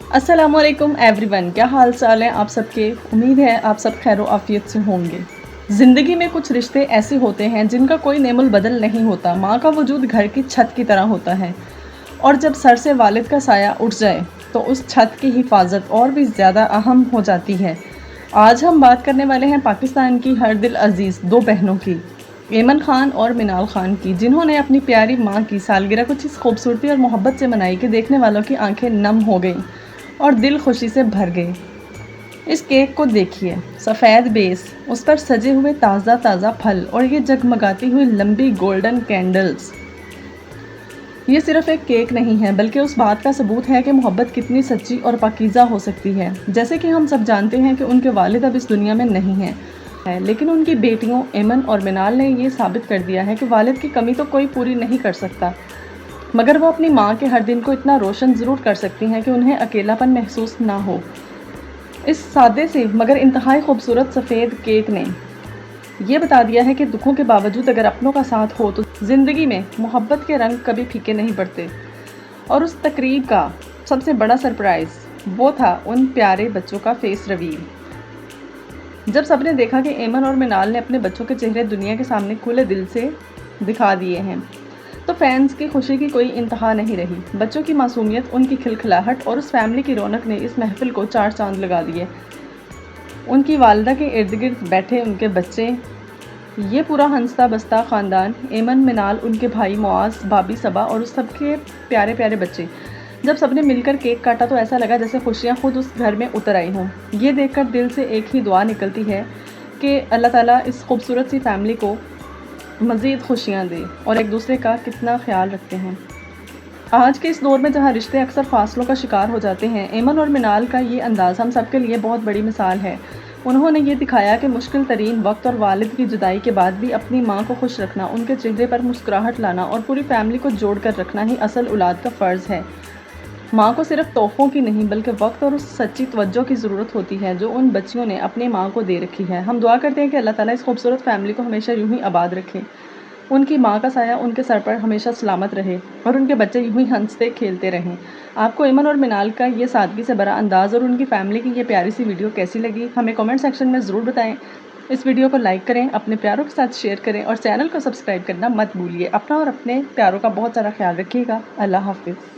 अस्सलाम वालेकुम एवरीवन, क्या हाल चाल है आप सबके। उम्मीद है आप सब खैर आफियत से होंगे। ज़िंदगी में कुछ रिश्ते ऐसे होते हैं जिनका कोई नेमुल बदल नहीं होता। माँ का वजूद घर की छत की तरह होता है और जब सर से वालिद का साया उठ जाए तो उस छत की हिफाजत और भी ज़्यादा अहम हो जाती है। आज हम बात करने वाले हैं पाकिस्तान की हर दिल अजीज़ दो बहनों की, ऐमन खान और मिनाल खान की, जिन्होंने अपनी प्यारी माँ की सालगिरह कुछ इस खूबसूरती और मोहब्बत से मनाई कि देखने वालों की आंखें नम हो गईं और दिल खुशी से भर गए। इस केक को देखिए, सफ़ेद बेस, उस पर सजे हुए ताज़ा ताज़ा फल और ये जगमगाती हुई लंबी गोल्डन कैंडल्स। ये सिर्फ एक केक नहीं है बल्कि उस बात का सबूत है कि मोहब्बत कितनी सच्ची और पाकीज़ा हो सकती है। जैसे कि हम सब जानते हैं कि उनके वालिद अब इस दुनिया में नहीं हैं, लेकिन उनकी बेटियों ऐमन और मिनाल ने ये साबित कर दिया है कि वालिद की कमी तो कोई पूरी नहीं कर सकता, मगर वो अपनी माँ के हर दिन को इतना रोशन ज़रूर कर सकती हैं कि उन्हें अकेलापन महसूस ना हो। इस सादे से मगर इंतहाई खूबसूरत सफ़ेद केक ने ये बता दिया है कि दुखों के बावजूद अगर अपनों का साथ हो तो ज़िंदगी में मोहब्बत के रंग कभी फीके नहीं पड़ते। और उस तकरीब का सबसे बड़ा सरप्राइज़ वो था उन प्यारे बच्चों का फेस रिवील। जब सबने देखा कि ऐमन और मिनाल ने अपने बच्चों के चेहरे दुनिया के सामने खुले दिल से दिखा दिए हैं तो फैंस की खुशी की कोई इंतहा नहीं रही। बच्चों की मासूमियत, उनकी खिलखिलाहट और उस फैमिली की रौनक ने इस महफिल को चार चांद लगा दिए। उनकी वालदा के इर्द गिर्द बैठे उनके बच्चे, ये पूरा हंसता बसता ख़ानदान, ऐमन, मिनाल, उनके भाई मुआज़, भाभी सबा और उस सबके प्यारे प्यारे बच्चे। जब सबने मिलकर केक काटा तो ऐसा लगा जैसे खुशियाँ खुद उस घर में उतर आई हों। ये देखकर दिल से एक ही दुआ निकलती है कि अल्लाह ताला इस खूबसूरत सी फैमिली को मज़ीद खुशियाँ दे और एक दूसरे का कितना ख्याल रखते हैं। आज के इस दौर में जहाँ रिश्ते अक्सर फासलों का शिकार हो जाते हैं, ऐमन और मिनाल का ये अंदाज़ हम सब के लिए बहुत बड़ी मिसाल है। उन्होंने ये दिखाया कि मुश्किल तरीन वक्त और वालिद की जुदाई के बाद भी अपनी माँ को खुश रखना, उनके चेहरे पर मुस्कुराहट लाना और पूरी फैमिली को जोड़ कर रखना ही असल औलाद का फ़र्ज़ है। माँ को सिर्फ तोहफ़ों की नहीं बल्कि वक्त और उस सच्ची तवज्जो की ज़रूरत होती है जो उन बच्चियों ने अपनी माँ को दे रखी है। हम दुआ करते हैं कि अल्लाह ताला इस खूबसूरत फैमिली को हमेशा यूं ही आबाद रखे, उनकी माँ का साया उनके सर पर हमेशा सलामत रहे और उनके बच्चे यूं ही हंसते खेलते रहें। आपको ऐमन और मिनाल का ये सादगी से भरा अंदाज़ और उनकी फैमिली की ये प्यारी सी वीडियो कैसी लगी, हमें कमेंट सेक्शन में ज़रूर बताएं। इस वीडियो को लाइक करें, अपने प्यारों के साथ शेयर करें और चैनल को सब्सक्राइब करना मत भूलिए। अपना और अपने प्यारों का बहुत सारा ख्याल रखिएगा। अल्लाह हाफिज़।